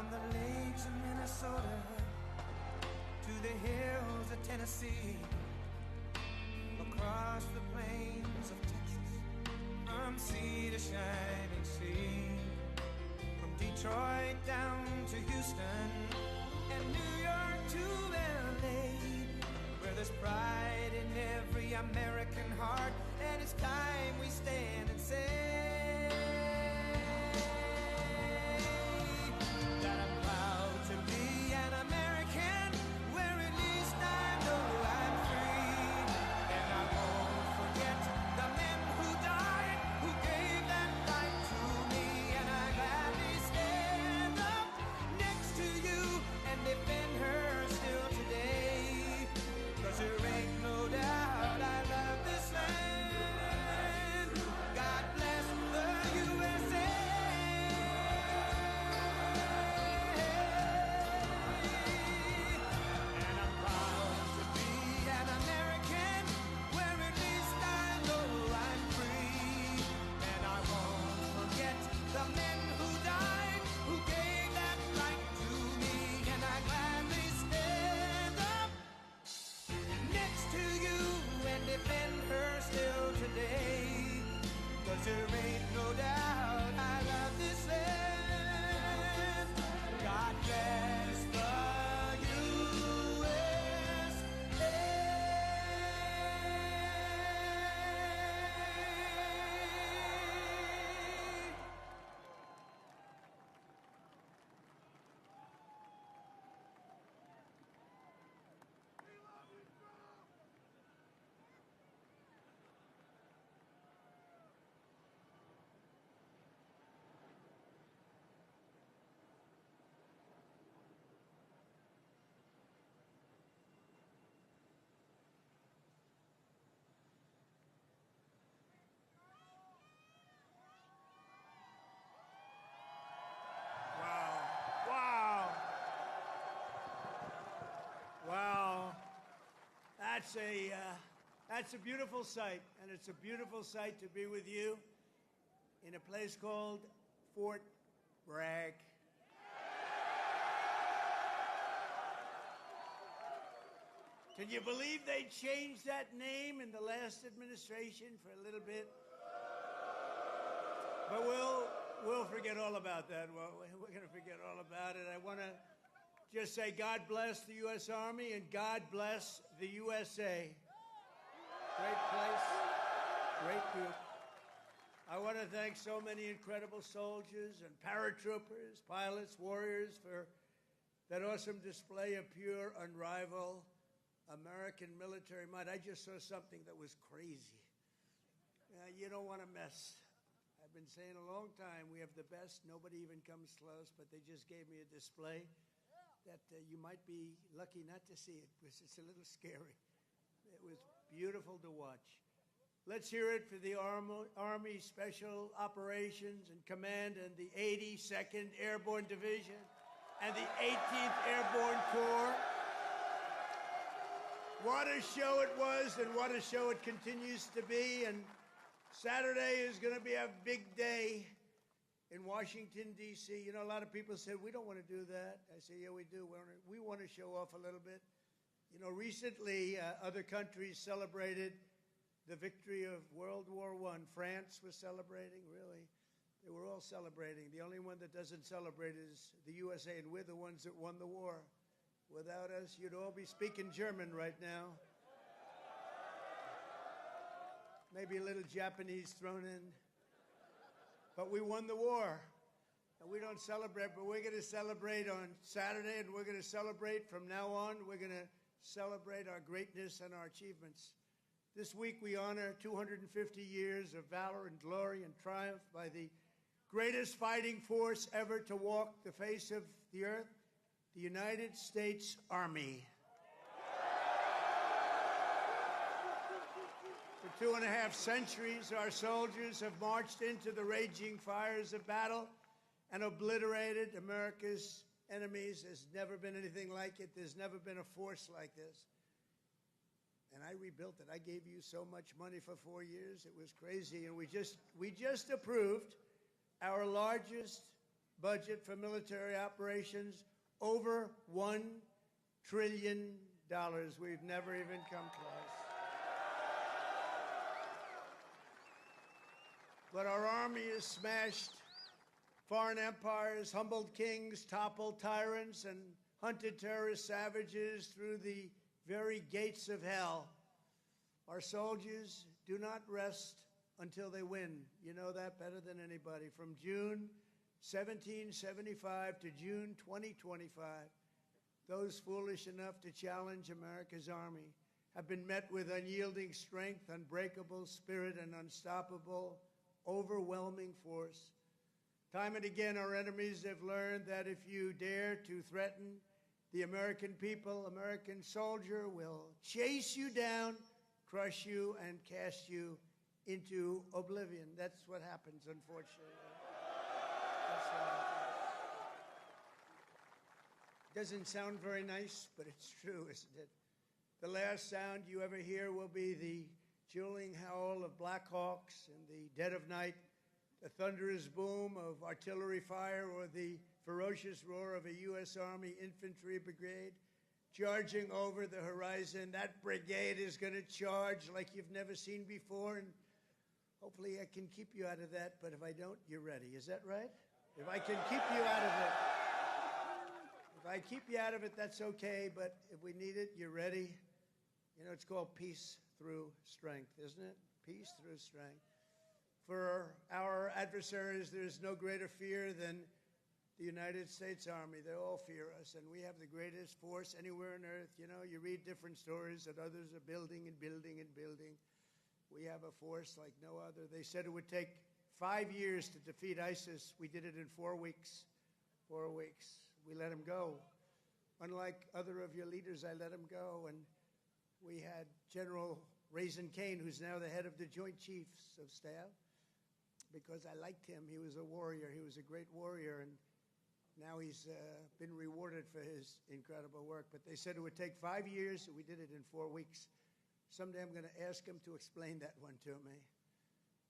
From the lakes of Minnesota to the hills of Tennessee, across the plains of Texas, from sea to shining sea, from Detroit down to Houston and New York to LA, where there's pride in every American heart, and it's time we stand and say that I'm proud to be an American, where at least I know I'm free. And I won't forget the men who died, who gave that right to me. And I gladly stand up next to you and defend her still today. 'Cause there ain't no doubt I love this land. God bless the USA. And I'm proud to be an American, where at least I know I'm free. And I won't forget the men who died, who gave that right to me. And I gladly stand up next to you and defend her still today. 'Cause there ain't no doubt I love this land. God bless the USA. Wow. That's a beautiful sight, and it's a beautiful sight to be with you in a place called Fort Bragg. Can you believe they changed that name in the last administration for a little bit? But we'll forget all about that. Well, we're going to forget all about it. I want to just say God bless the U.S. Army and God bless the USA. Great place, great group. I want to thank so many incredible soldiers and paratroopers, pilots, warriors for that awesome display of pure, unrivaled American military might. I just saw something that was crazy. You don't want to mess. I've been saying a long time, we have the best. Nobody even comes close, but they just gave me a display that you might be lucky not to see it, because it's a little scary. It was beautiful to watch. Let's hear it for the Army Special Operations and Command and the 82nd Airborne Division and the 18th Airborne Corps. What a show it was, and what a show it continues to be. And Saturday is going to be a big day in Washington, D.C. You know, a lot of people said, we don't want to do that. I say, yeah, we do. We want to show off a little bit. You know, recently, other countries celebrated the victory of World War I. France was celebrating, really. They were all celebrating. The only one that doesn't celebrate is the USA, and we're the ones that won the war. Without us, you'd all be speaking German right now. Maybe a little Japanese thrown in. But we won the war. And we don't celebrate, but we're going to celebrate on Saturday, and we're going to celebrate from now on. We're going to celebrate our greatness and our achievements. This week we honor 250 years of valor and glory and triumph by the greatest fighting force ever to walk the face of the earth, the United States Army. For 2.5 centuries, our soldiers have marched into the raging fires of battle and obliterated America's enemies. There's never been anything like it. There's never been a force like this. And I rebuilt it. I gave you so much money for 4 years. It was crazy. And we just approved our largest budget for military operations, over $1 trillion. We've never even come close. But our army has smashed foreign empires, humbled kings, toppled tyrants, and hunted terrorist savages through the very gates of hell. Our soldiers do not rest until they win. You know that better than anybody. From June 1775 to June 2025, those foolish enough to challenge America's army have been met with unyielding strength, unbreakable spirit, and unstoppable, overwhelming force. Time and again, our enemies have learned that if you dare to threaten the American people, American soldier will chase you down, crush you, and cast you into oblivion. That's what happens, unfortunately. That's what happens. Doesn't sound very nice, but it's true, isn't it? The last sound you ever hear will be the chilling howl of Black Hawks in the dead of night, the thunderous boom of artillery fire, or the ferocious roar of a U.S. Army infantry brigade charging over the horizon. That brigade is going to charge like you've never seen before, and hopefully I can keep you out of that, but if I don't, you're ready. Is that right? If I can keep you out of it. If I keep you out of it, that's okay, but if we need it, you're ready. You know, it's called peace through strength, isn't it? Peace through strength. For our adversaries, there's no greater fear than the United States Army. They all fear us, and we have the greatest force anywhere on earth. You know, you read different stories that others are building and building and building. We have a force like no other. They said it would take 5 years to defeat ISIS. We did it in 4 weeks. 4 weeks. We let him go. Unlike other of your leaders, I let him go. And we had General Raisin Kane, who's now the head of the Joint Chiefs of Staff, because I liked him. He was a warrior. He was a great warrior. And now he's been rewarded for his incredible work. But they said it would take 5 years. We did it in 4 weeks. Someday I'm going to ask him to explain that one to me.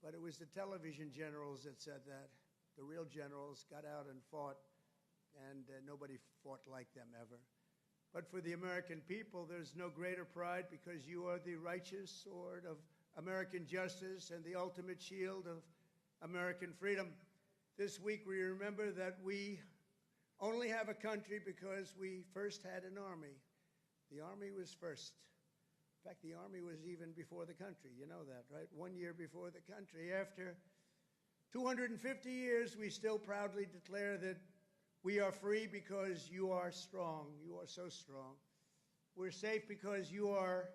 But it was the television generals that said that. The real generals got out and fought, and nobody fought like them ever. But for the American people, there's no greater pride, because you are the righteous sword of American justice and the ultimate shield of American freedom. This week we remember that we only have a country because we first had an army. The army was first. In fact, the army was even before the country. You know that, right? 1 year before the country. After 250 years, we still proudly declare that we are free because you are strong. You are so strong. We're safe because you are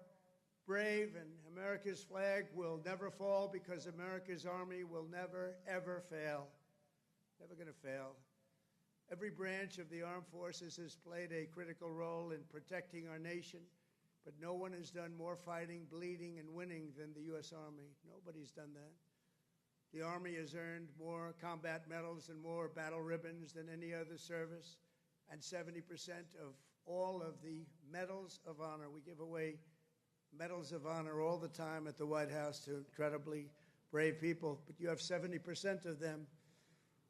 brave, and America's flag will never fall because America's army will never, ever fail. Never going to fail. Every branch of the armed forces has played a critical role in protecting our nation, but no one has done more fighting, bleeding, and winning than the U.S. Army. Nobody's done that. The Army has earned more combat medals and more battle ribbons than any other service, and 70% of all of the medals of honor. We give away medals of honor all the time at the White House to incredibly brave people, but you have 70% of them.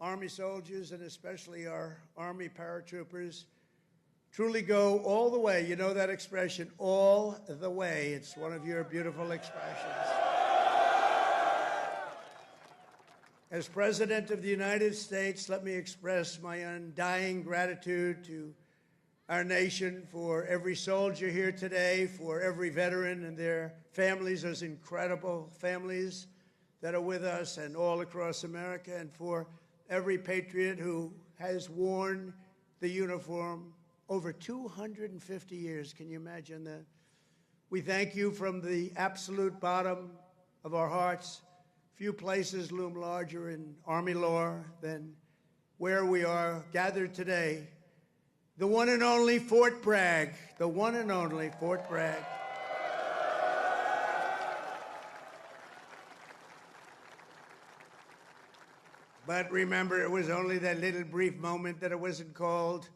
Army soldiers, and especially our Army paratroopers, truly go all the way. You know that expression, all the way. It's one of your beautiful expressions. As President of the United States, let me express my undying gratitude to our nation for every soldier here today, for every veteran and their families, those incredible families that are with us and all across America, and for every patriot who has worn the uniform over 250 years. Can you imagine that? We thank you from the absolute bottom of our hearts. Few places loom larger in Army lore than where we are gathered today. The one and only Fort Bragg. The one and only Fort Bragg. But remember, it was only that little brief moment that it wasn't called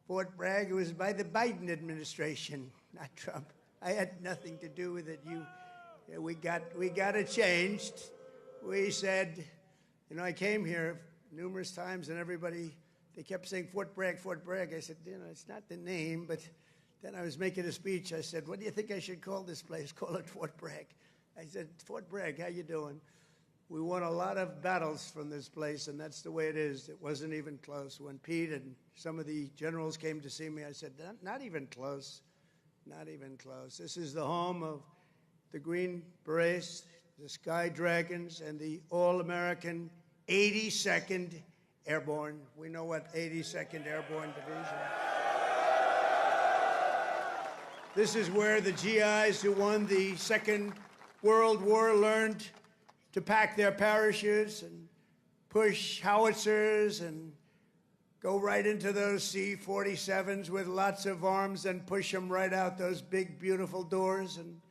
Fort Bragg. It was by the Biden administration, not Trump. I had nothing to do with it. We got it changed. We said, you know, I came here numerous times, and everybody, they kept saying Fort Bragg, Fort Bragg. I said, it's not the name, but then I was making a speech. I said, what do you think I should call this place? Call it Fort Bragg. I said, Fort Bragg, how you doing? We won a lot of battles from this place, and that's the way it is. It wasn't even close. When Pete and some of the generals came to see me, I said, not even close, not even close. This is the home of the Green Berets, the Sky Dragons, and the All-American 82nd Airborne. We know what 82nd Airborne Division. This is where the GIs who won the Second World War learned to pack their parachutes and push howitzers and go right into those C-47s with lots of arms and push them right out those big, beautiful doors and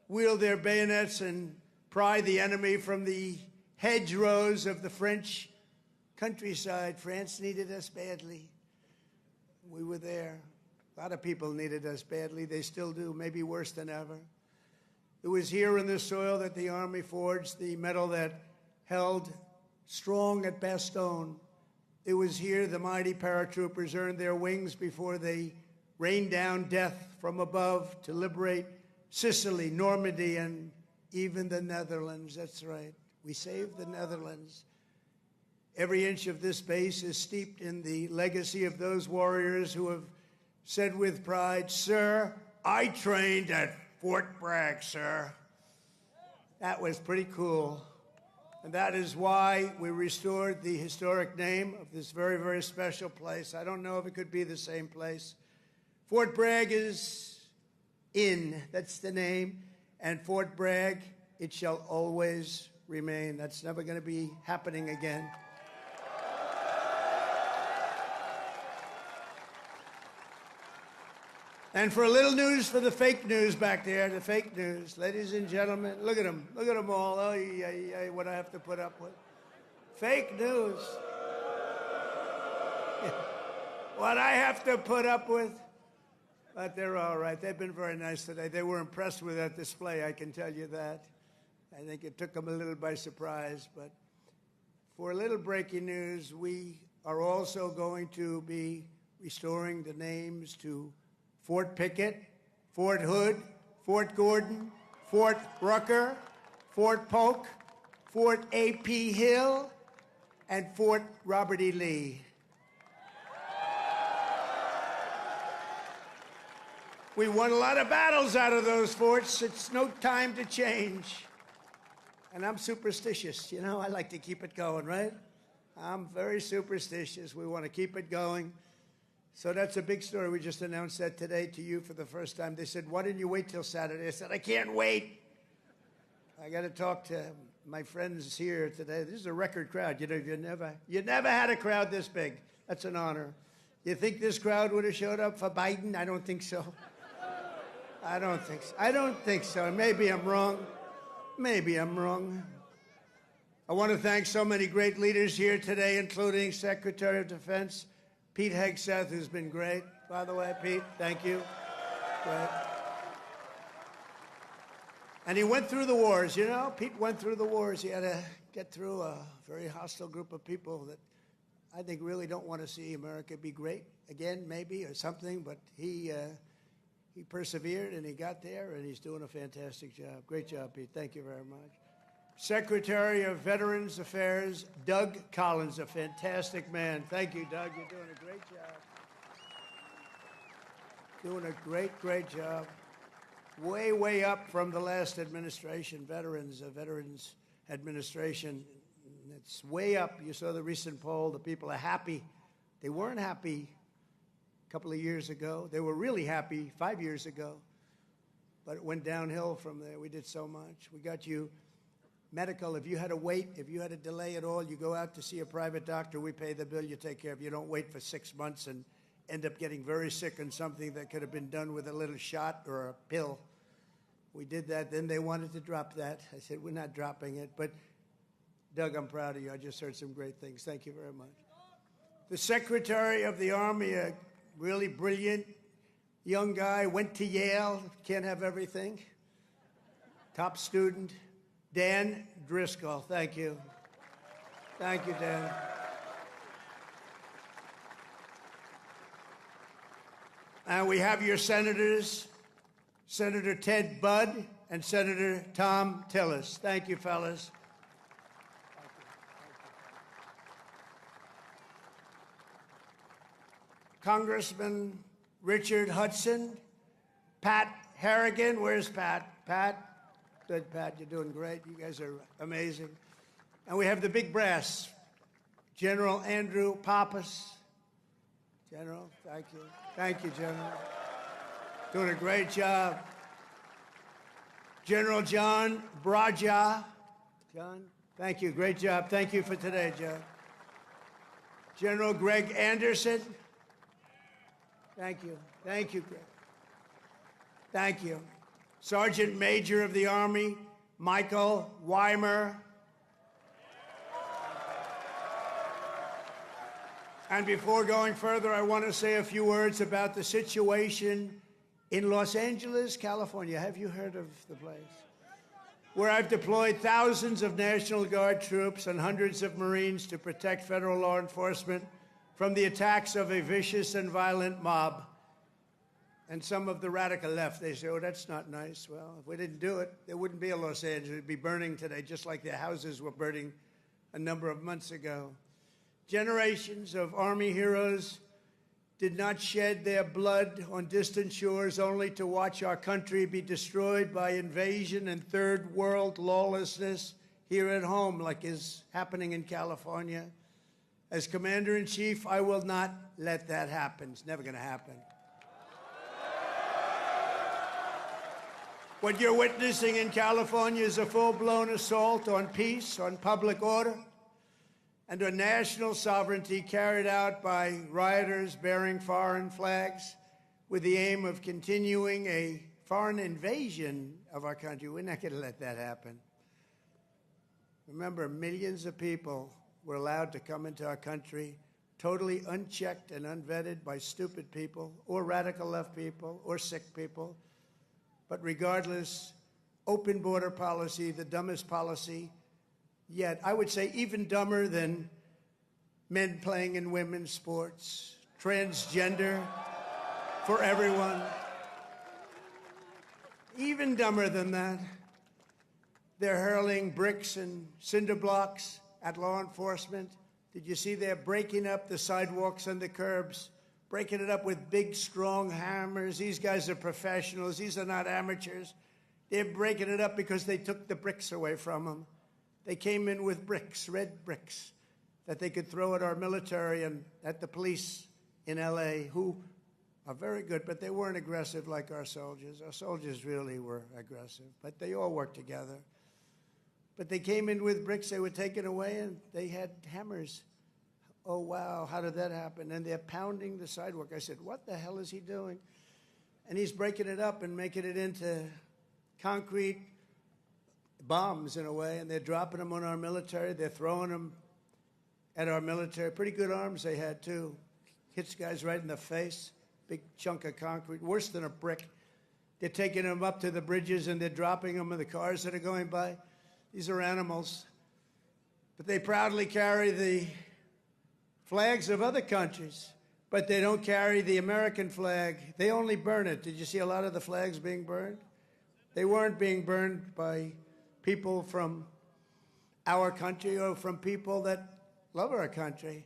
wield their bayonets and pry the enemy from the hedgerows of the French countryside. France needed us badly. We were there. A lot of people needed us badly. They still do, maybe worse than ever. It was here in this soil that the Army forged the medal that held strong at Bastogne. It was here the mighty paratroopers earned their wings before they rained down death from above to liberate Sicily, Normandy, and even the Netherlands. That's right. We saved the Netherlands. Every inch of this base is steeped in the legacy of those warriors who have said with pride, "Sir, I trained at Fort Bragg, sir." That was pretty cool. And that is why we restored the historic name of this very, very special place. I don't know if it could be the same place. Fort Bragg is in. That's the name. And Fort Bragg, it shall always remain. That's never going to be happening again. And for a little news for the fake news back there, the fake news. Ladies and gentlemen, look at them. Look at them all. Oh, yeah, what I have to put up with. Fake news. What I have to put up with. But they're all right. They've been very nice today. They were impressed with that display, I can tell you that. I think it took them a little by surprise. But for a little breaking news, we are also going to be restoring the names to Fort Pickett, Fort Hood, Fort Gordon, Fort Rucker, Fort Polk, Fort A.P. Hill, and Fort Robert E. Lee. We won a lot of battles out of those forts. It's no time to change. And I'm superstitious. You know, I like to keep it going, right? I'm very superstitious. We want to keep it going. So that's a big story. We just announced that today to you for the first time. They said, why didn't you wait till Saturday? I said, I can't wait. I got to talk to my friends here today. This is a record crowd. You know, you never had a crowd this big. That's an honor. You think this crowd would have showed up for Biden? I don't think so. I don't think so. I don't think so. Maybe I'm wrong. Maybe I'm wrong. I want to thank so many great leaders here today, including Secretary of Defense Pete Hegseth, who's been great. By the way, Pete, thank you. Great. And he went through the wars, you know? Pete went through the wars. He had to get through a very hostile group of people that I think really don't want to see America be great again, maybe, or something. But he persevered, and he got there, and he's doing a fantastic job. Great job, Pete. Thank you very much. Secretary of Veterans Affairs, Doug Collins, a fantastic man. Thank you, Doug. You're doing a great job. Doing a great, great job. Way, way up from the last administration, Veterans Administration. It's way up. You saw the recent poll. The people are happy. They weren't happy a couple of years ago. They were really happy 5 years ago. But it went downhill from there. We did so much. We got you medical. If you had to wait, if you had a delay at all, you go out to see a private doctor, we pay the bill, you take care of it. You don't wait for 6 months and end up getting very sick on something that could have been done with a little shot or a pill. We did that. Then they wanted to drop that. I said, we're not dropping it. But, Doug, I'm proud of you. I just heard some great things. Thank you very much. The Secretary of the Army, a really brilliant young guy, went to Yale. Can't have everything. Top student. Dan Driscoll, thank you. Thank you, Dan. And we have your senators, Senator Ted Budd and Senator Tom Tillis. Thank you, fellas. Congressman Richard Hudson, Pat Harrigan. Where's Pat? Pat? Good, Pat. You're doing great. You guys are amazing. And we have the big brass, General Andrew Pappas. General, thank you. Thank you, General. Doing a great job. General John Braja. John, thank you. Great job. Thank you for today, John. General Greg Anderson. Thank you. Thank you, Greg. Thank you. Sergeant Major of the Army, Michael Weimer. And before going further, I want to say a few words about the situation in Los Angeles, California. Have you heard of the place? Where I've deployed thousands of National Guard troops and hundreds of Marines to protect federal law enforcement from the attacks of a vicious and violent mob. And some of the radical left, they say, oh, that's not nice. Well, if we didn't do it, there wouldn't be a Los Angeles. It'd be burning today, just like their houses were burning a number of months ago. Generations of Army heroes did not shed their blood on distant shores only to watch our country be destroyed by invasion and third world lawlessness here at home, like is happening in California. As Commander-in-Chief, I will not let that happen. It's never going to happen. What you're witnessing in California is a full-blown assault on peace, on public order, and on national sovereignty carried out by rioters bearing foreign flags with the aim of continuing a foreign invasion of our country. We're not going to let that happen. Remember, millions of people were allowed to come into our country totally unchecked and unvetted by stupid people or radical left people or sick people. But regardless, open border policy, the dumbest policy yet. I would say even dumber than men playing in women's sports, transgender for everyone. Even dumber than that. They're hurling bricks and cinder blocks at law enforcement. Did you see they're breaking up the sidewalks and the curbs, breaking it up with big, strong hammers? These guys are professionals. These are not amateurs. They're breaking it up because they took the bricks away from them. They came in with bricks, red bricks, that they could throw at our military and at the police in L.A., who are very good, but they weren't aggressive like our soldiers. Our soldiers really were aggressive, but they all worked together. But they came in with bricks, they were taken away, and they had hammers. Oh, wow, how did that happen? And they're pounding the sidewalk. I said, what the hell is he doing? And he's breaking it up and making it into concrete bombs in a way, and they're dropping them on our military. They're throwing them at our military. Pretty good arms they had, too. Hits guys right in the face. Big chunk of concrete, worse than a brick. They're taking them up to the bridges, and they're dropping them in the cars that are going by. These are animals. But they proudly carry the flags of other countries, but they don't carry the American flag. They only burn it. Did you see a lot of the flags being burned? They weren't being burned by people from our country or from people that love our country.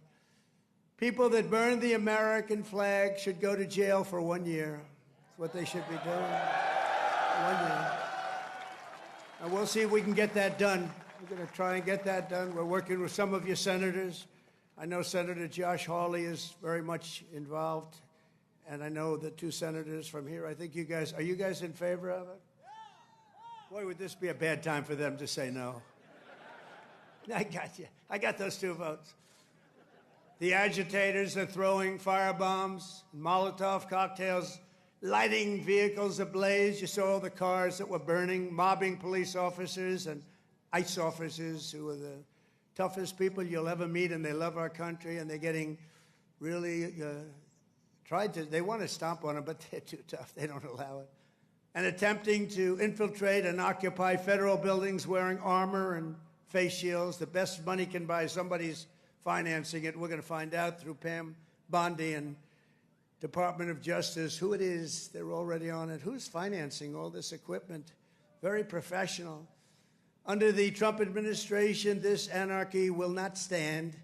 People that burn the American flag should go to jail for 1 year. That's what they should be doing. 1 year. And we'll see if we can get that done. We're going to try and get that done. We're working with some of your senators. I know Senator Josh Hawley is very much involved, and I know the two senators from here. I think you guys, are you guys in favor of it? Boy, would this be a bad time for them to say no. I got you. I got those 2 votes. The agitators are throwing firebombs, Molotov cocktails, lighting vehicles ablaze. You saw the cars that were burning, mobbing police officers and ICE officers who are the toughest people you'll ever meet, and they love our country, and they're getting really they want to stomp on them, but they're too tough. They don't allow it. And attempting to infiltrate and occupy federal buildings wearing armor and face shields. The best money can buy, somebody's financing it. We're going to find out through Pam Bondi and Department of Justice, who it is, they're already on it. Who's financing all this equipment? Very professional. Under the Trump administration, this anarchy will not stand.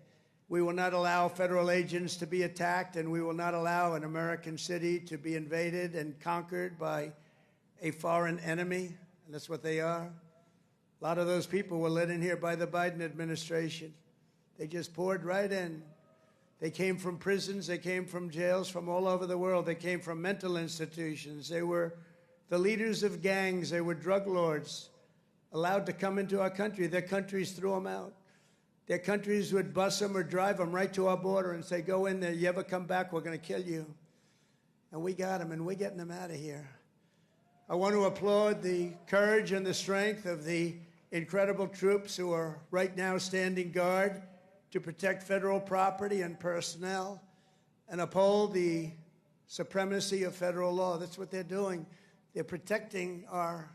We will not allow federal agents to be attacked, and we will not allow an American city to be invaded and conquered by a foreign enemy, and that's what they are. A lot of those people were let in here by the Biden administration. They just poured right in. They came from prisons, they came from jails from all over the world. They came from mental institutions. They were the leaders of gangs. They were drug lords allowed to come into our country. Their countries threw them out. Their countries would bus them or drive them right to our border and say, go in there. You ever come back, we're going to kill you. And we got them, and we're getting them out of here. I want to applaud the courage and the strength of the incredible troops who are right now standing guard to protect federal property and personnel and uphold the supremacy of federal law. That's what they're doing. They're protecting our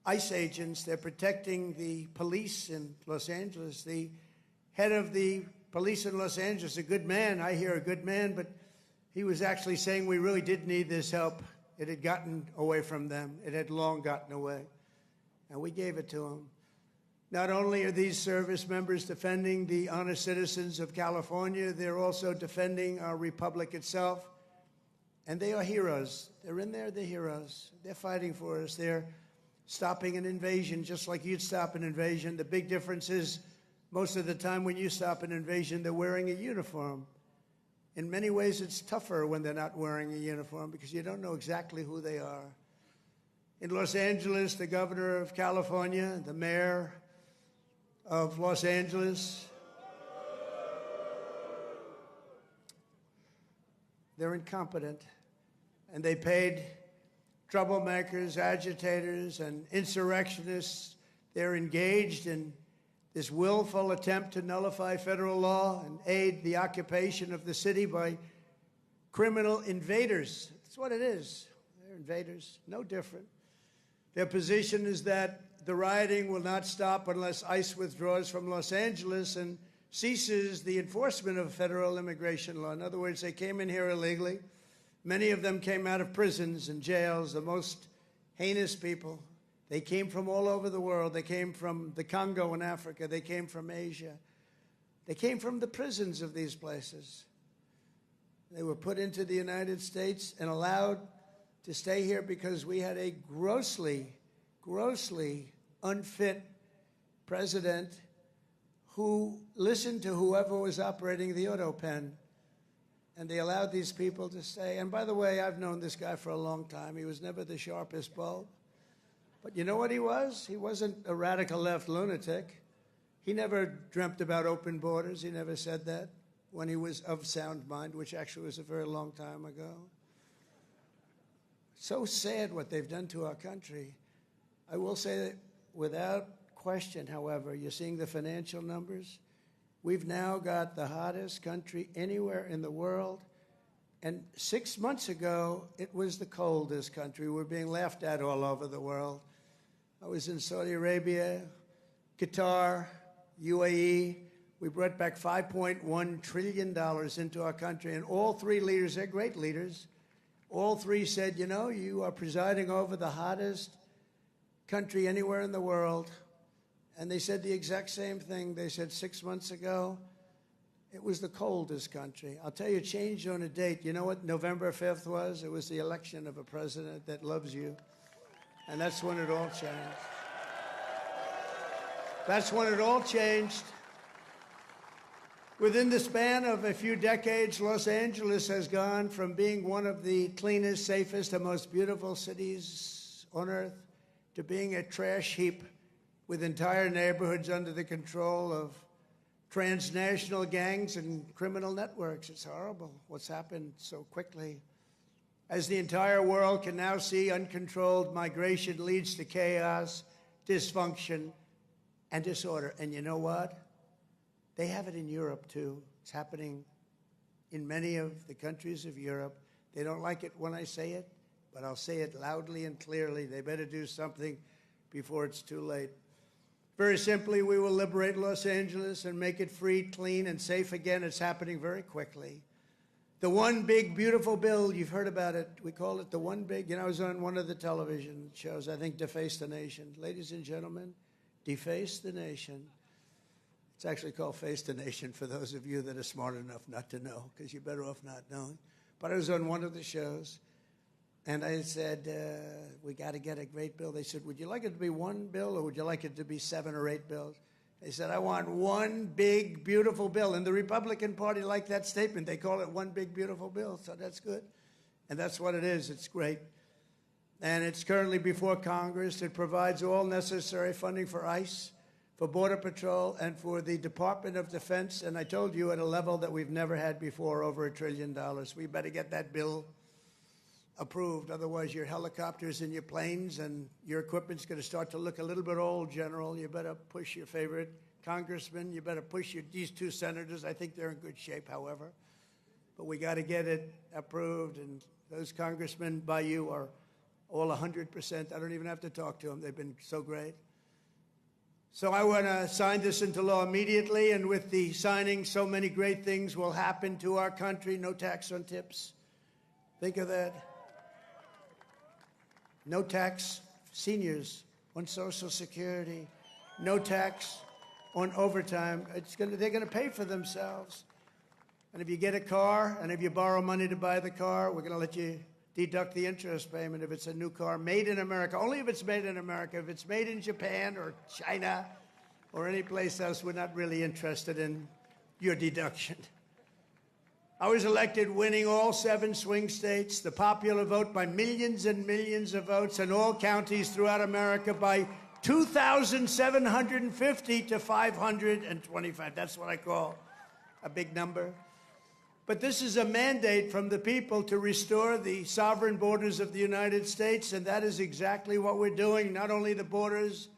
ICE agents. They're protecting the police in Los Angeles. The head of the police in Los Angeles, a good man, I hear a good man, but he was actually saying we really did need this help. It had gotten away from them. It had long gotten away. And we gave it to them. Not only are these service members defending the honest citizens of California, they're also defending our republic itself. And they are heroes. They're in there, they're heroes. They're fighting for us. They're stopping an invasion just like you'd stop an invasion. The big difference is most of the time when you stop an invasion, they're wearing a uniform. In many ways, it's tougher when they're not wearing a uniform because you don't know exactly who they are. In Los Angeles, the governor of California, the mayor of Los Angeles, they're incompetent, and they paid troublemakers, agitators, and insurrectionists. They're engaged in this willful attempt to nullify federal law and aid the occupation of the city by criminal invaders. That's what it is. They're invaders, no different. Their position is that the rioting will not stop unless ICE withdraws from Los Angeles and ceases the enforcement of federal immigration law. In other words, they came in here illegally. Many of them came out of prisons and jails, the most heinous people. They came from all over the world. They came from the Congo in Africa. They came from Asia. They came from the prisons of these places. They were put into the United States and allowed to stay here because we had a grossly unfit president who listened to whoever was operating the auto pen. And they allowed these people to stay. And by the way, I've known this guy for a long time. He was never the sharpest bulb. But you know what he was? He wasn't a radical left lunatic. He never dreamt about open borders. He never said that when he was of sound mind, which actually was a very long time ago. So sad what they've done to our country. I will say that without question, however, you're seeing the financial numbers. We've now got the hottest country anywhere in the world. And 6 months ago, it was the coldest country. We're being laughed at all over the world. I was in Saudi Arabia, Qatar, UAE. We brought back $5.1 trillion into our country. And all three leaders, they're great leaders, all three said, you know, you are presiding over the hottest country anywhere in the world. And they said the exact same thing. They said 6 months ago, it was the coldest country. I'll tell you, it changed on a date. You know what November 5th was? It was the election of a president that loves you. And that's when it all changed. That's when it all changed. Within the span of a few decades, Los Angeles has gone from being one of the cleanest, safest, and most beautiful cities on earth to being a trash heap with entire neighborhoods under the control of transnational gangs and criminal networks. It's horrible what's happened so quickly. As the entire world can now see, uncontrolled migration leads to chaos, dysfunction, and disorder. And you know what? They have it in Europe, too. It's happening in many of the countries of Europe. They don't like it when I say it, but I'll say it loudly and clearly. They better do something before it's too late. Very simply, we will liberate Los Angeles and make it free, clean, and safe again. It's happening very quickly. The one big, beautiful bill, you've heard about it. We call it the one big, I was on one of the television shows, I think Deface the Nation. Ladies and gentlemen, Deface the Nation. It's actually called Face the Nation for those of you that are smart enough not to know, because you're better off not knowing. But I was on one of the shows, and I said, we got to get a great bill. They said, would you like it to be one bill, or would you like it to be 7 or 8 bills? They said, I want one big, beautiful bill. And the Republican Party liked that statement. They call it one big, beautiful bill, so that's good. And that's what it is. It's great. And it's currently before Congress. It provides all necessary funding for ICE, for Border Patrol, and for the Department of Defense. And I told you at a level that we've never had before, over $1 trillion. We better get that bill approved. Otherwise, your helicopters and your planes and your equipment's going to start to look a little bit old, General. You better push your favorite congressman. You better push these 2 senators. I think they're in good shape, however. But we got to get it approved. And those congressmen by you are all 100%. I don't even have to talk to them. They've been so great. So I want to sign this into law immediately. And with the signing, so many great things will happen to our country. No tax on tips. Think of that. No tax, seniors on Social Security. No tax on overtime. They're going to pay for themselves. And if you get a car, and if you borrow money to buy the car, we're going to let you deduct the interest payment if it's a new car made in America. Only if it's made in America. If it's made in Japan or China or any place else, we're not really interested in your deduction. I was elected winning all 7 swing states, the popular vote by millions and millions of votes, and all counties throughout America by 2,750 to 525. That's what I call a big number. But this is a mandate from the people to restore the sovereign borders of the United States, and that is exactly what we're doing. Not only the borders,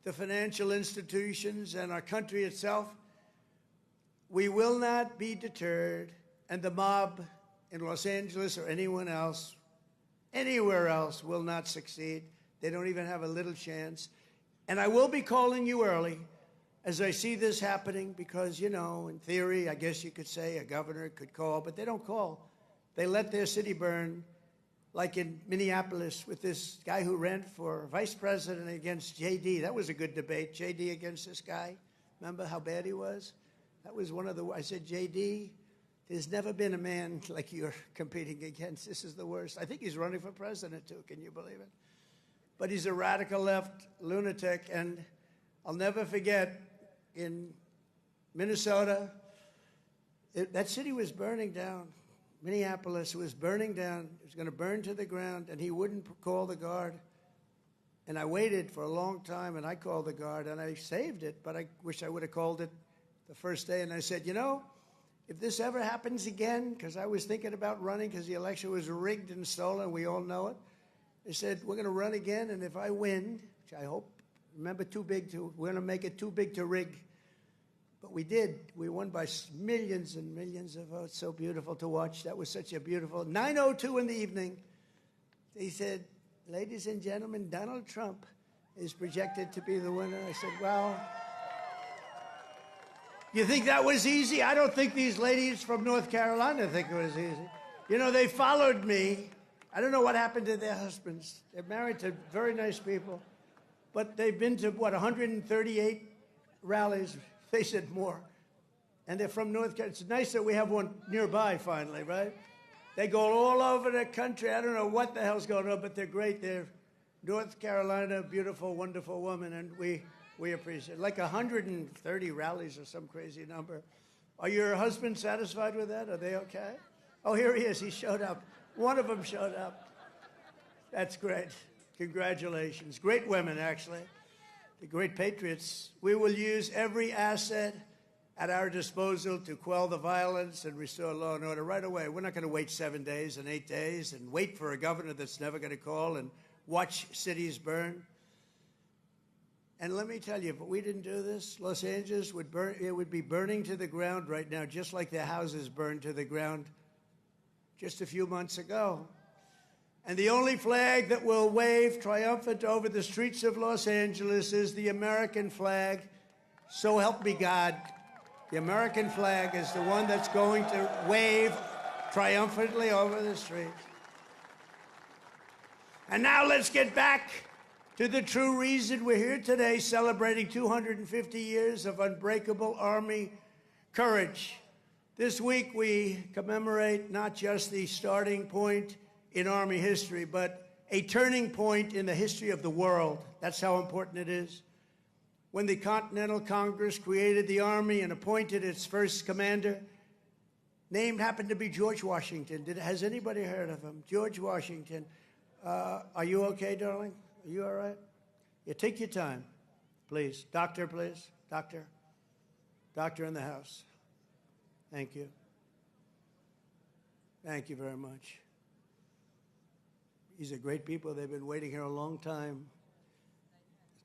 the financial institutions, and our country itself. We will not be deterred. And the mob in Los Angeles or anyone else, anywhere else, will not succeed. They don't even have a little chance. And I will be calling you early as I see this happening because, in theory, I guess you could say a governor could call, but they don't call. They let their city burn, like in Minneapolis with this guy who ran for vice president against J.D. That was a good debate, J.D. against this guy. Remember how bad he was? That was one of the, I said, J.D., there's never been a man like you're competing against. This is the worst. I think he's running for president, too. Can you believe it? But he's a radical left lunatic. And I'll never forget, in Minnesota, that city was burning down. Minneapolis was burning down. It was going to burn to the ground, and he wouldn't call the guard. And I waited for a long time, and I called the guard, and I saved it. But I wish I would have called it the first day. And I said, if this ever happens again, because I was thinking about running because the election was rigged and stolen, we all know it. They said, we're going to run again, and if I win, which I hope, remember, we're going to make it too big to rig. But we did. We won by millions and millions of votes. So beautiful to watch. That was such a beautiful, 9:02 in the evening. They said, ladies and gentlemen, Donald Trump is projected to be the winner. I said, well, you think that was easy? I don't think these ladies from North Carolina think it was easy. They followed me. I don't know what happened to their husbands. They're married to very nice people. But they've been to, 138 rallies? They said more. And they're from North Carolina. It's nice that we have one nearby finally, right? They go all over the country. I don't know what the hell's going on, but they're great. They're North Carolina, beautiful, wonderful woman, and we appreciate it. Like 130 rallies or some crazy number. Are your husbands satisfied with that? Are they okay? Oh, here he is. He showed up. One of them showed up. That's great. Congratulations. Great women, actually. The great patriots. We will use every asset at our disposal to quell the violence and restore law and order right away. We're not going to wait 7 days and 8 days and wait for a governor that's never going to call and watch cities burn. And let me tell you, if we didn't do this, Los Angeles would burn. It would be burning to the ground right now, just like their houses burned to the ground just a few months ago. And the only flag that will wave triumphant over the streets of Los Angeles is the American flag. So help me God. The American flag is the one that's going to wave triumphantly over the streets. And now let's get back to the true reason we're here today, celebrating 250 years of unbreakable Army courage. This week we commemorate not just the starting point in Army history, but a turning point in the history of the world. That's how important it is. When the Continental Congress created the Army and appointed its first commander, name happened to be George Washington. Has anybody heard of him? George Washington. Are you okay, darling? Are you all right? Yeah, take your time, please. Doctor, please. Doctor. Doctor in the house. Thank you. Thank you very much. These are great people. They've been waiting here a long time,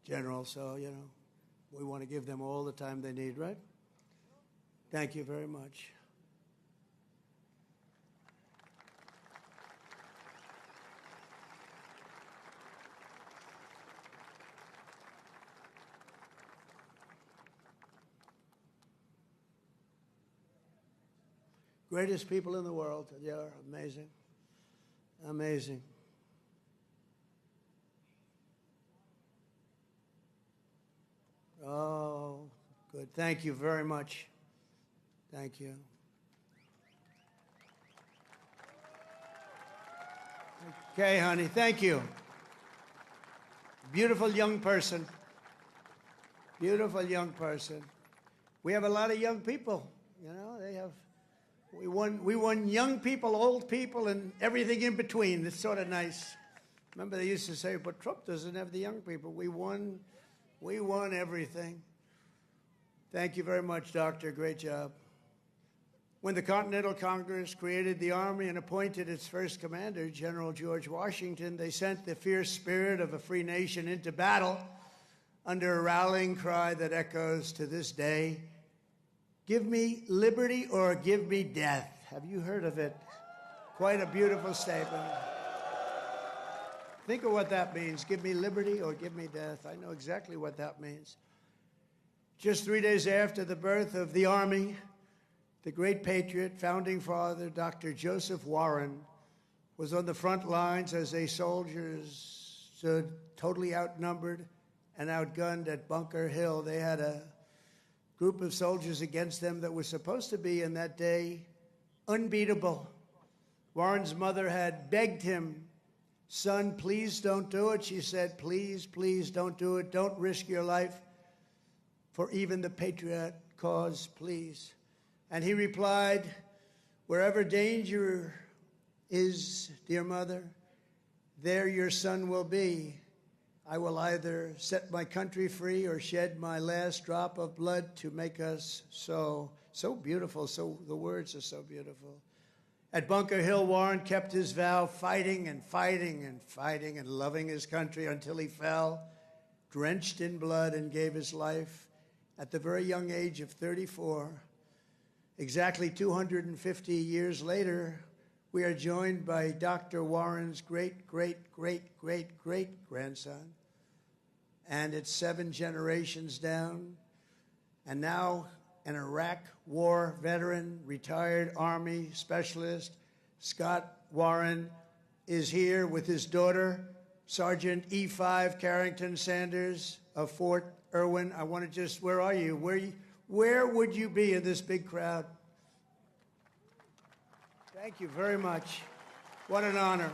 General, so, you know, we want to give them all the time they need, right? Thank you very much. Greatest people in the world. They are amazing. Amazing. Oh, good. Thank you very much. Thank you. Okay, honey. Thank you. Beautiful young person. Beautiful young person. We have a lot of young people. You know, they have. We won young people, old people, and everything in between. It's sort of nice. Remember, they used to say, but Trump doesn't have the young people. We won everything. Thank you very much, Doctor. Great job. When the Continental Congress created the Army and appointed its first commander, General George Washington, they sent the fierce spirit of a free nation into battle under a rallying cry that echoes to this day. Give me liberty or give me death. Have you heard of it? Quite a beautiful statement. Think of what that means. Give me liberty or give me death. I know exactly what that means. Just 3 days after the birth of the Army, the great patriot, founding father, Dr. Joseph Warren, was on the front lines as a soldiers stood totally outnumbered and outgunned at Bunker Hill. They had a group of soldiers against them that was supposed to be, in that day, unbeatable. Warren's mother had begged him, son, please don't do it. She said, please, please don't do it. Don't risk your life for even the patriot cause, please. And he replied, wherever danger is, dear mother, there your son will be. I will either set my country free or shed my last drop of blood to make us so. So beautiful. So the words are so beautiful. At Bunker Hill, Warren kept his vow, fighting and fighting and fighting and loving his country until he fell, drenched in blood, and gave his life at the very young age of 34. Exactly 250 years later, we are joined by Dr. Warren's great-great-great-great-great-grandson, and it's 7 generations down, and now an Iraq war veteran, retired Army specialist, Scott Warren, is here with his daughter, Sergeant E5 Carrington Sanders of Fort Irwin. I want to just, where are you? Where would you be in this big crowd? Thank you very much. What an honor.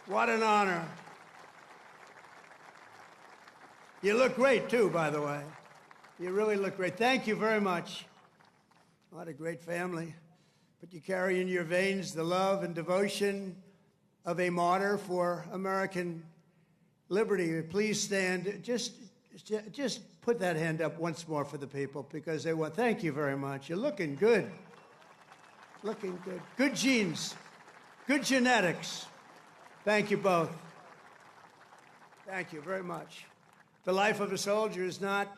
What an honor. You look great, too, by the way. You really look great. Thank you very much. What a great family. But you carry in your veins the love and devotion of a martyr for American liberty. Please stand. Just put that hand up once more for the people, because they want. Thank you very much. You're looking good. Looking good. Good genes. Good genetics. Thank you both. Thank you very much. The life of a soldier is not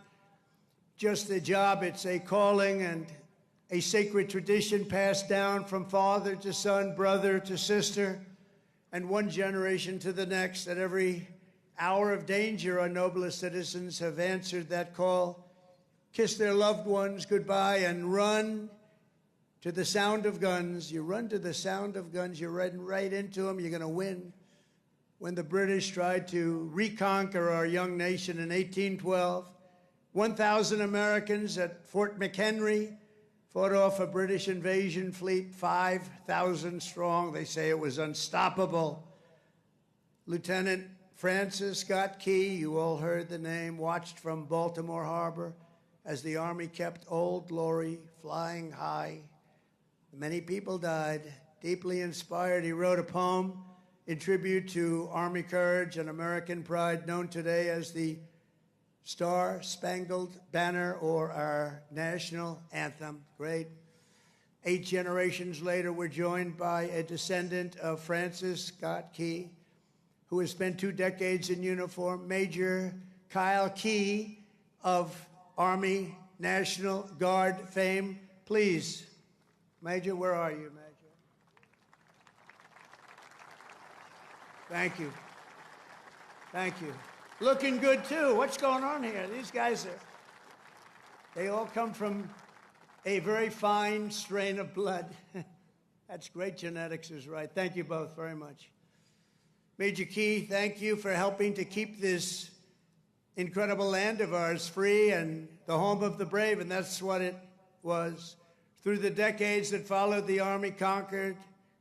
just a job. It's a calling and a sacred tradition passed down from father to son, brother to sister, and one generation to the next. At every hour of danger, our noblest citizens have answered that call, kissed their loved ones goodbye, and run to the sound of guns. You run to the sound of guns. You run right into them. You're going to win. When the British tried to reconquer our young nation in 1812, 1,000 Americans at Fort McHenry fought off a British invasion fleet, 5,000 strong. They say it was unstoppable. Lieutenant Francis Scott Key, you all heard the name, watched from Baltimore Harbor as the Army kept Old Glory flying high. Many people died. Deeply inspired, he wrote a poem in tribute to Army courage and American pride, known today as the Star-Spangled Banner, or our national anthem. Great. 8 generations later, we're joined by a descendant of Francis Scott Key, who has spent 2 decades in uniform, Major Kyle Key of Army National Guard fame. Please, Major, where are you, Major? Thank you. Thank you. Looking good, too. What's going on here? These guys they all come from a very fine strain of blood. That's great genetics is right. Thank you both very much. Major Key, thank you for helping to keep this incredible land of ours free and the home of the brave, and that's what it was. Through the decades that followed, the Army conquered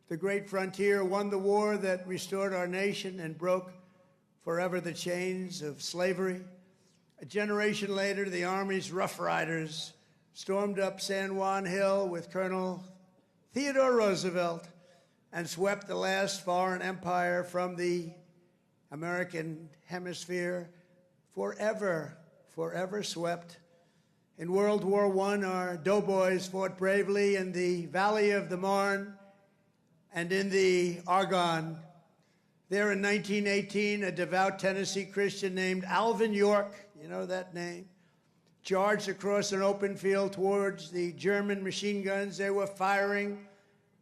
the great frontier, won the war that restored our nation and broke forever the chains of slavery. A generation later, the Army's Rough Riders stormed up San Juan Hill with Colonel Theodore Roosevelt and swept the last foreign empire from the American hemisphere, forever swept. In World War I, our doughboys fought bravely in the Valley of the Marne and in the Argonne. There in 1918, a devout Tennessee Christian named Alvin York, you know that name, charged across an open field towards the German machine guns. They were firing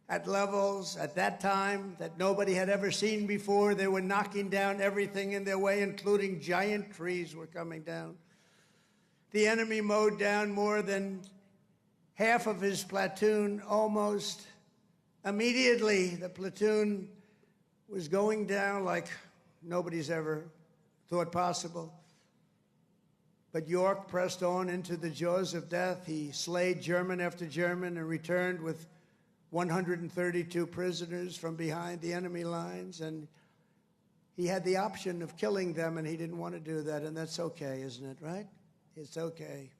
at levels at that time that nobody had ever seen before. They were knocking down everything in their way, including giant trees were coming down. The enemy mowed down more than half of his platoon almost immediately. The platoon was going down like nobody's ever thought possible. But York pressed on into the jaws of death. He slayed German after German and returned with 132 prisoners from behind the enemy lines. And he had the option of killing them, and he didn't want to do that. And that's okay, isn't it, right? It's okay.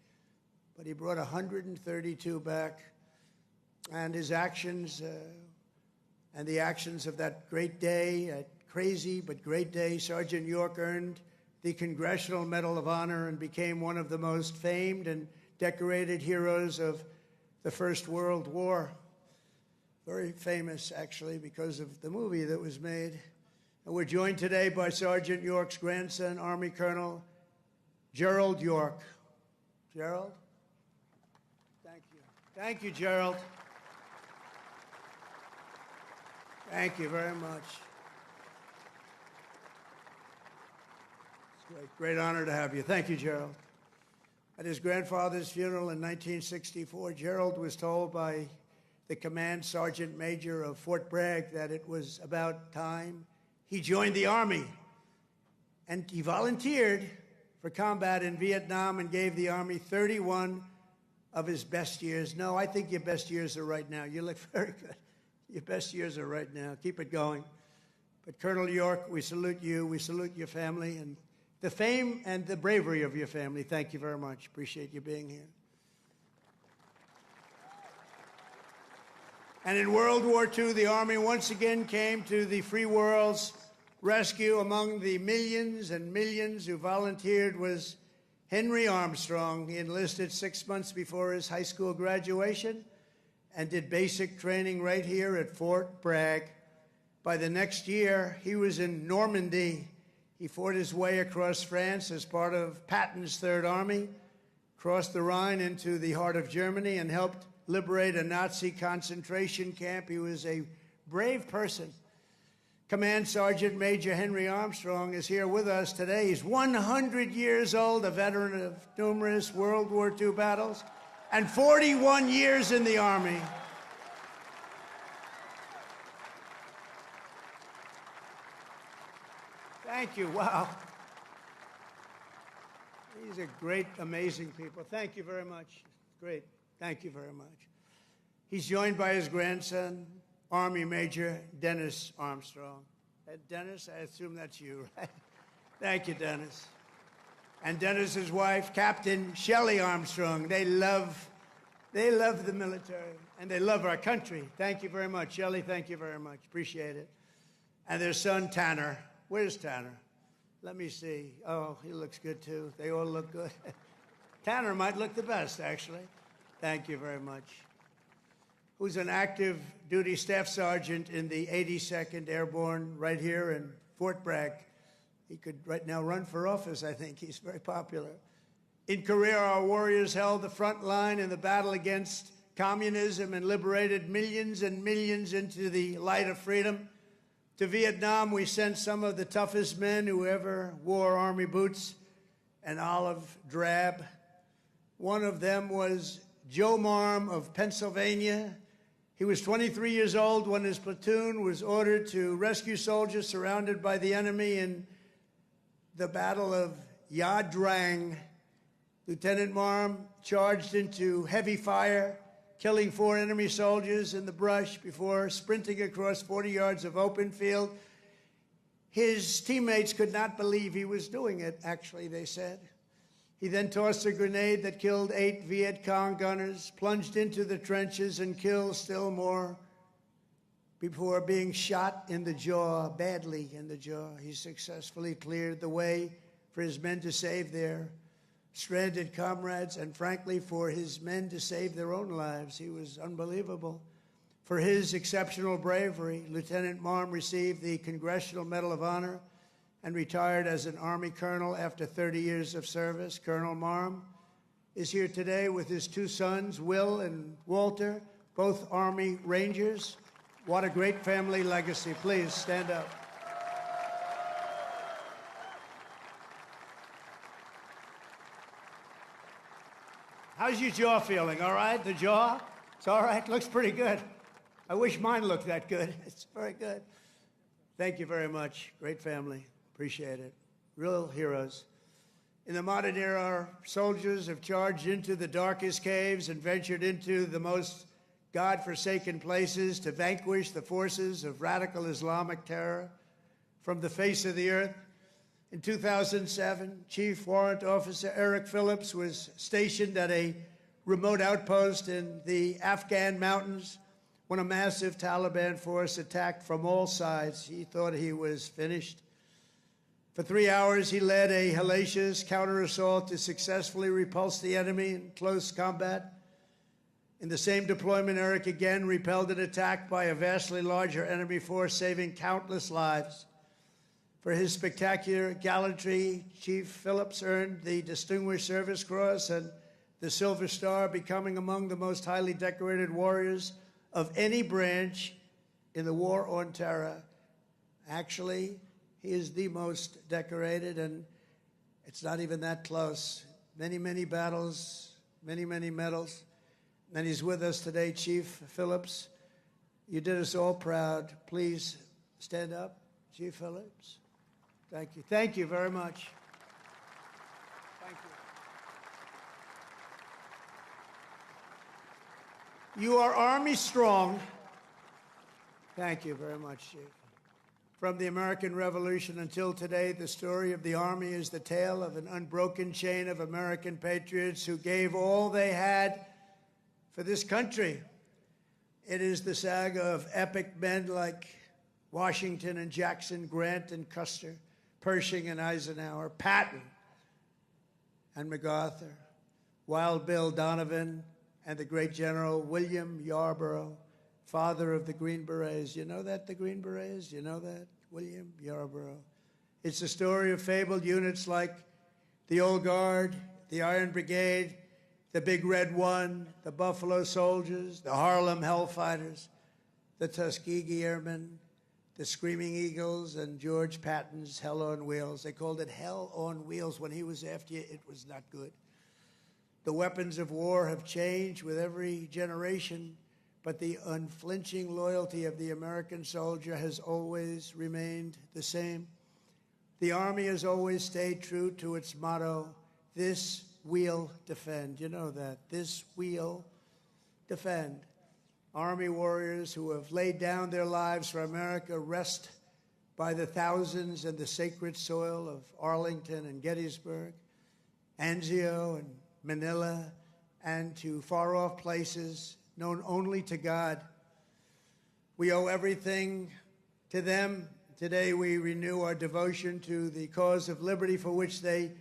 But he brought 132 back. And his actions and the actions of that great day, a crazy but great day, Sergeant York earned the Congressional Medal of Honor and became one of the most famed and decorated heroes of the First World War. Very famous, actually, because of the movie that was made. And we're joined today by Sergeant York's grandson, Army Colonel Gerald York. Gerald? Thank you. Thank you, Gerald. Thank you very much. It's a great honor to have you. Thank you, Gerald. At his grandfather's funeral in 1964, Gerald was told by the command sergeant major of Fort Bragg that it was about time he joined the Army. And he volunteered for combat in Vietnam and gave the Army 31 of his best years. No, I think your best years are right now. You look very good. Your best years are right now. Keep it going. But Colonel York, we salute you. We salute your family and the fame and the bravery of your family. Thank you very much. Appreciate you being here. And in World War II, the Army once again came to the free world's rescue. Among the millions and millions who volunteered was Henry Armstrong. He enlisted 6 months before his high school graduation and did basic training right here at Fort Bragg. By the next year, he was in Normandy. He fought his way across France as part of Patton's Third Army, crossed the Rhine into the heart of Germany, and helped liberate a Nazi concentration camp. He was a brave person. Command Sergeant Major Henry Armstrong is here with us today. He's 100 years old, a veteran of numerous World War II battles, and 41 years in the Army. Thank you. Wow. These are great, amazing people. Thank you very much. Great. Thank you very much. He's joined by his grandson, Army Major Dennis Armstrong. Dennis, I assume that's you, right? Thank you, Dennis. And Dennis's wife, Captain Shelley Armstrong. They love the military, and they love our country. Thank you very much. Shelley, thank you very much. Appreciate it. And their son, Tanner. Where's Tanner? Let me see. Oh, he looks good, too. They all look good. Tanner might look the best, actually. Thank you very much. Who's an active duty staff sergeant in the 82nd Airborne right here in Fort Bragg. He could right now run for office, I think. He's very popular. In Korea, our warriors held the front line in the battle against communism and liberated millions and millions into the light of freedom. To Vietnam, we sent some of the toughest men who ever wore army boots and olive drab. One of them was Joe Marm of Pennsylvania. He was 23 years old when his platoon was ordered to rescue soldiers surrounded by the enemy in the Battle of Ia Drang. Lieutenant Marm charged into heavy fire, killing 4 enemy soldiers in the brush before sprinting across 40 yards of open field. His teammates could not believe he was doing it, actually, they said. He then tossed a grenade that killed 8 Viet Cong gunners, plunged into the trenches, and killed still more before being shot in the jaw, badly in the jaw. He successfully cleared the way for his men to save their stranded comrades, and frankly, for his men to save their own lives. He was unbelievable. For his exceptional bravery, Lieutenant Marm received the Congressional Medal of Honor and retired as an Army colonel after 30 years of service. Colonel Marm is here today with his 2 sons, Will and Walter, both Army Rangers. What a great family legacy. Please stand up. How's your jaw feeling? All right? The jaw? It's all right? Looks pretty good. I wish mine looked that good. It's very good. Thank you very much. Great family. Appreciate it. Real heroes. In the modern era, our soldiers have charged into the darkest caves and ventured into the most God-forsaken places to vanquish the forces of radical Islamic terror from the face of the earth. In 2007, Chief Warrant Officer Eric Phillips was stationed at a remote outpost in the Afghan mountains when a massive Taliban force attacked from all sides. He thought he was finished. For 3 hours, he led a hellacious counter-assault to successfully repulse the enemy in close combat. In the same deployment, Eric again repelled an attack by a vastly larger enemy force, saving countless lives. For his spectacular gallantry, Chief Phillips earned the Distinguished Service Cross and the Silver Star, becoming among the most highly decorated warriors of any branch in the War on Terror. Actually, he is the most decorated, and it's not even that close. Many, many battles, many, many medals. And he's with us today, Chief Phillips. You did us all proud. Please stand up, Chief Phillips. Thank you. Thank you very much. Thank you. You are Army strong. Thank you very much, Chief. From the American Revolution until today, the story of the Army is the tale of an unbroken chain of American patriots who gave all they had for this country. It is the saga of epic men like Washington and Jackson, Grant and Custer, Pershing and Eisenhower, Patton and MacArthur, Wild Bill Donovan, and the great General William Yarborough, father of the Green Berets. You know that, the Green Berets? You know that? William Yarborough. It's the story of fabled units like the Old Guard, the Iron Brigade, the Big Red One, the Buffalo Soldiers, the Harlem Hellfighters, the Tuskegee Airmen, the Screaming Eagles, and George Patton's Hell on Wheels. They called it Hell on Wheels. When he was after you, it was not good. The weapons of war have changed with every generation, but the unflinching loyalty of the American soldier has always remained the same. The Army has always stayed true to its motto, this we'll defend. You know that. This we'll defend. Army warriors who have laid down their lives for America rest by the thousands in the sacred soil of Arlington and Gettysburg, Anzio and Manila, and to far-off places known only to God. We owe everything to them. Today we renew our devotion to the cause of liberty for which they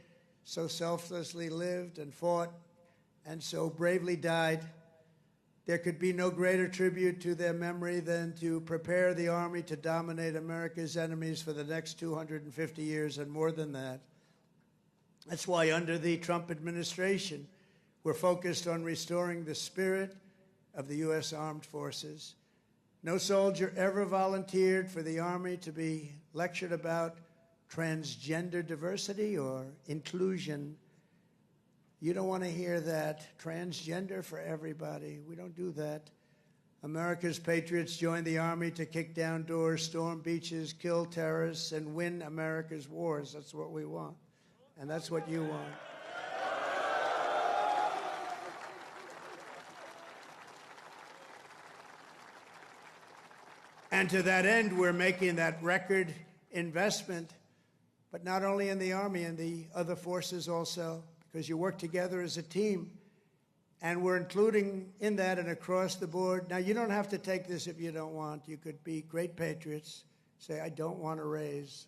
so selflessly lived and fought and so bravely died. There could be no greater tribute to their memory than to prepare the Army to dominate America's enemies for the next 250 years and more than that. That's why under the Trump administration, we're focused on restoring the spirit of the U.S. Armed Forces. No soldier ever volunteered for the Army to be lectured about transgender diversity or inclusion. You don't want to hear that. Transgender for everybody. We don't do that. America's patriots joined the Army to kick down doors, storm beaches, kill terrorists, and win America's wars. That's what we want. And that's what you want. And to that end, we're making that record investment, but not only in the Army, in the other forces also, because you work together as a team. And we're including in that and across the board. Now, you don't have to take this if you don't want. You could be great patriots. Say, I don't want to raise.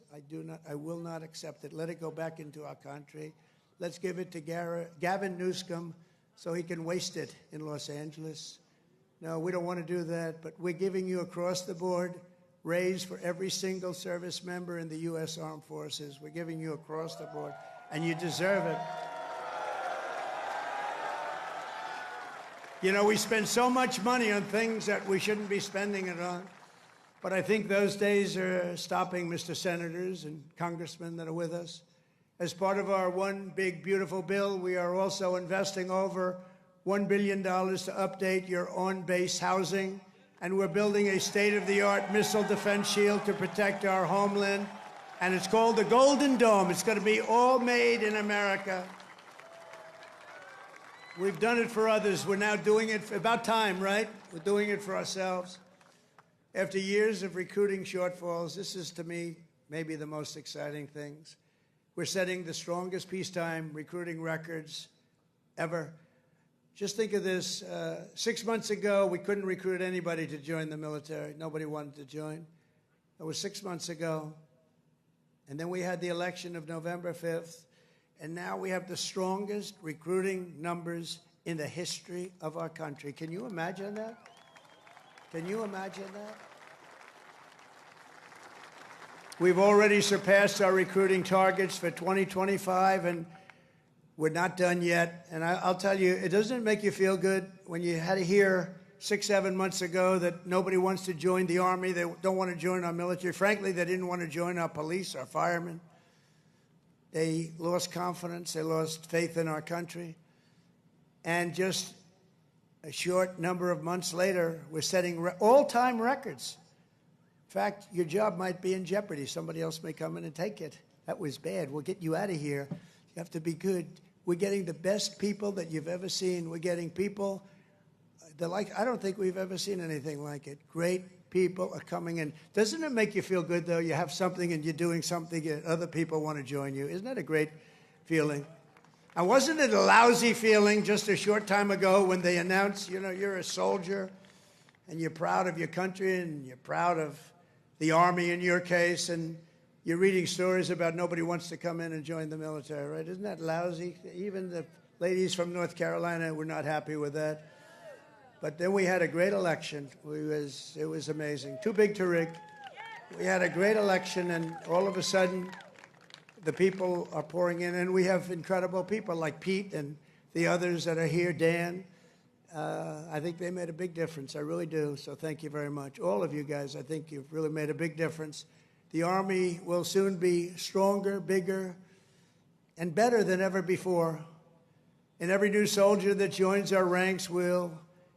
I will not accept it. Let it go back into our country. Let's give it to Gavin Newsom so he can waste it in Los Angeles. No, we don't want to do that, but we're giving you across the board raise for every single service member in the U.S. Armed Forces. We're giving you across the board, and you deserve it. You know, we spend so much money on things that we shouldn't be spending it on. But I think those days are stopping, Mr. Senators and Congressmen that are with us. As part of our one big, beautiful bill, we are also investing over $1 billion to update your on-base housing. And we're building a state-of-the-art missile defense shield to protect our homeland. And it's called the Golden Dome. It's going to be all made in America. We've done it for others. We're now doing it about time, right? We're doing it for ourselves. After years of recruiting shortfalls, this is, to me, maybe the most exciting things. We're setting the strongest peacetime recruiting records ever. Just think of this. 6 months ago, we couldn't recruit anybody to join the military. Nobody wanted to join. That was 6 months ago. And then we had the election of November 5th. And now we have the strongest recruiting numbers in the history of our country. Can you imagine that? Can you imagine that? We've already surpassed our recruiting targets for 2025, and we're not done yet. And I'll tell you, it doesn't make you feel good when you had to hear 6, 7 months ago that nobody wants to join the Army. They don't want to join our military. Frankly, they didn't want to join our police, our firemen. They lost confidence. They lost faith in our country. And just a short number of months later, we're setting all-time records. In fact, your job might be in jeopardy. Somebody else may come in and take it. That was bad. We'll get you out of here. You have to be good. We're getting the best people that you've ever seen. We're getting people I don't think we've ever seen anything like it. Great people are coming in. Doesn't it make you feel good, though? You have something and you're doing something and other people want to join you. Isn't that a great feeling? And wasn't it a lousy feeling just a short time ago when they announced, you know, you're a soldier and you're proud of your country and you're proud of the Army in your case, and you're reading stories about nobody wants to come in and join the military, right? Isn't that lousy? Even the ladies from North Carolina were not happy with that. But then we had a great election. It was amazing. Too big to rig. We had a great election, and all of a sudden, the people are pouring in, and we have incredible people like Pete and the others that are here, Dan. I think they made a big difference. I really do. So thank you very much. All of you guys, I think you've really made a big difference. The Army will soon be stronger, bigger, and better than ever before. And every new soldier that joins our ranks will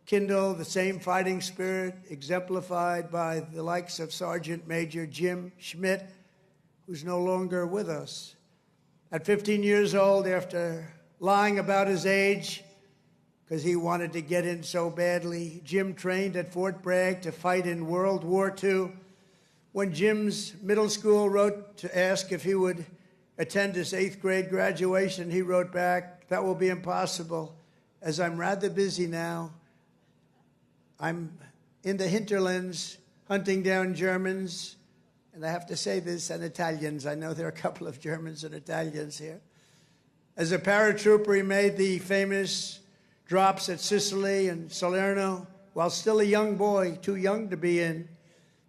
kindle the same fighting spirit exemplified by the likes of Sergeant Major Jim Schmidt, who's no longer with us. At 15 years old, after lying about his age, because he wanted to get in so badly, Jim trained at Fort Bragg to fight in World War II. When Jim's middle school wrote to ask if he would attend his 8th grade graduation, he wrote back, "That will be impossible, as I'm rather busy now. I'm in the hinterlands hunting down Germans," and I have to say this, and Italians. I know there are a couple of Germans and Italians here. As a paratrooper, he made the famous drops at Sicily and Salerno while still a young boy, too young to be in.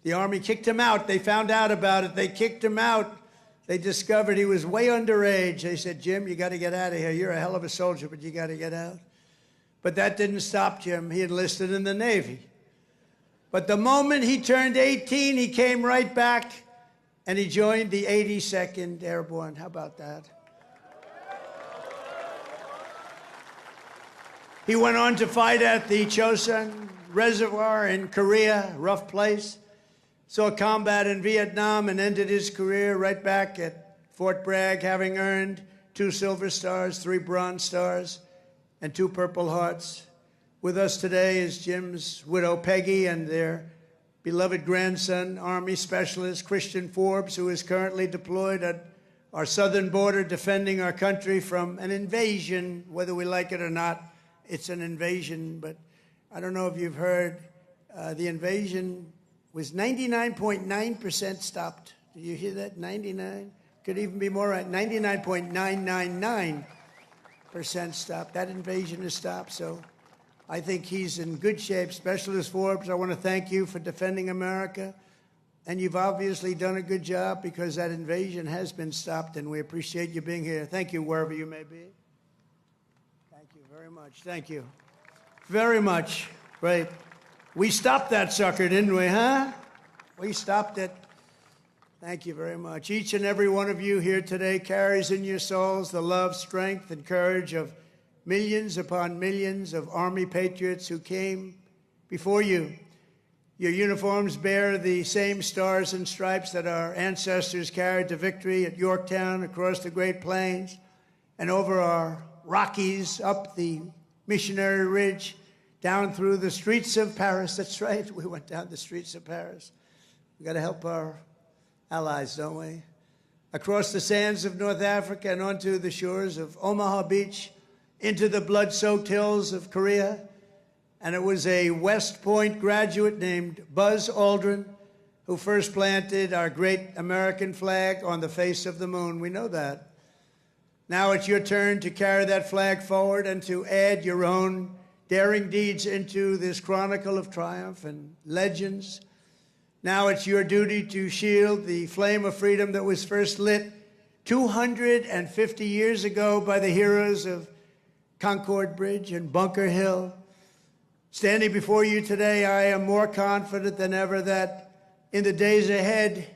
The Army kicked him out. They found out about it. They kicked him out. They discovered he was way underage. They said, "Jim, you got to get out of here. You're a hell of a soldier, but you got to get out." But that didn't stop Jim. He enlisted in the Navy. But the moment he turned 18, he came right back and he joined the 82nd Airborne. How about that? He went on to fight at the Chosin Reservoir in Korea, rough place. Saw combat in Vietnam and ended his career right back at Fort Bragg, having earned 2 Silver Stars, 3 Bronze Stars, and 2 Purple Hearts. With us today is Jim's widow, Peggy, and their beloved grandson, Army Specialist Christian Forbes, who is currently deployed at our southern border defending our country from an invasion. Whether we like it or not, it's an invasion. But I don't know if you've heard, the invasion was 99.9% stopped. Did you hear that? 99? Could even be more right. 99.999% stopped. That invasion is stopped, so I think he's in good shape. Specialist Forbes, I want to thank you for defending America. And you've obviously done a good job because that invasion has been stopped, and we appreciate you being here. Thank you, wherever you may be. Thank you very much. Thank you very much. Great. We stopped that sucker, didn't we, huh? We stopped it. Thank you very much. Each and every one of you here today carries in your souls the love, strength, and courage of millions upon millions of Army patriots who came before you. Your uniforms bear the same stars and stripes that our ancestors carried to victory at Yorktown, across the Great Plains, and over our Rockies, up the Missionary Ridge, down through the streets of Paris. That's right, we went down the streets of Paris. We've got to help our allies, don't we? Across the sands of North Africa and onto the shores of Omaha Beach, into the blood-soaked hills of Korea. And it was a West Point graduate named Buzz Aldrin who first planted our great American flag on the face of the moon. We know that. Now it's your turn to carry that flag forward and to add your own daring deeds into this chronicle of triumph and legends. Now it's your duty to shield the flame of freedom that was first lit 250 years ago by the heroes of Concord Bridge and Bunker Hill. Standing before you today, I am more confident than ever that in the days ahead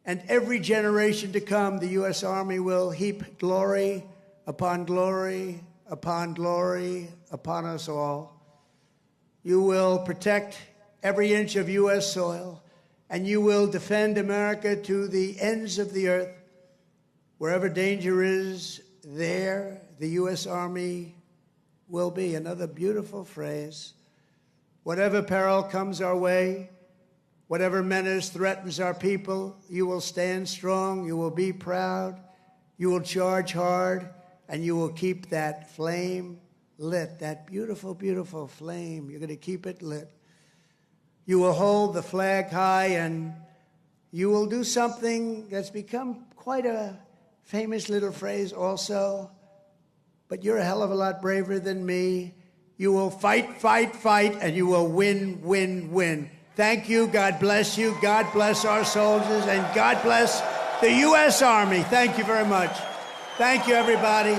and every generation to come, the U.S. Army will heap glory upon glory upon glory upon us all. You will protect every inch of U.S. soil, and you will defend America to the ends of the earth. Wherever danger is, there the U.S. Army will be. Another beautiful phrase. Whatever peril comes our way, whatever menace threatens our people, you will stand strong, you will be proud, you will charge hard, and you will keep that flame lit, that beautiful, beautiful flame. You're going to keep it lit. You will hold the flag high, and you will do something that's become quite a famous little phrase also, but you're a hell of a lot braver than me. You will fight, fight, fight, and you will win, win, win. Thank you. God bless you. God bless our soldiers, and God bless the U.S. Army. Thank you very much. Thank you, everybody.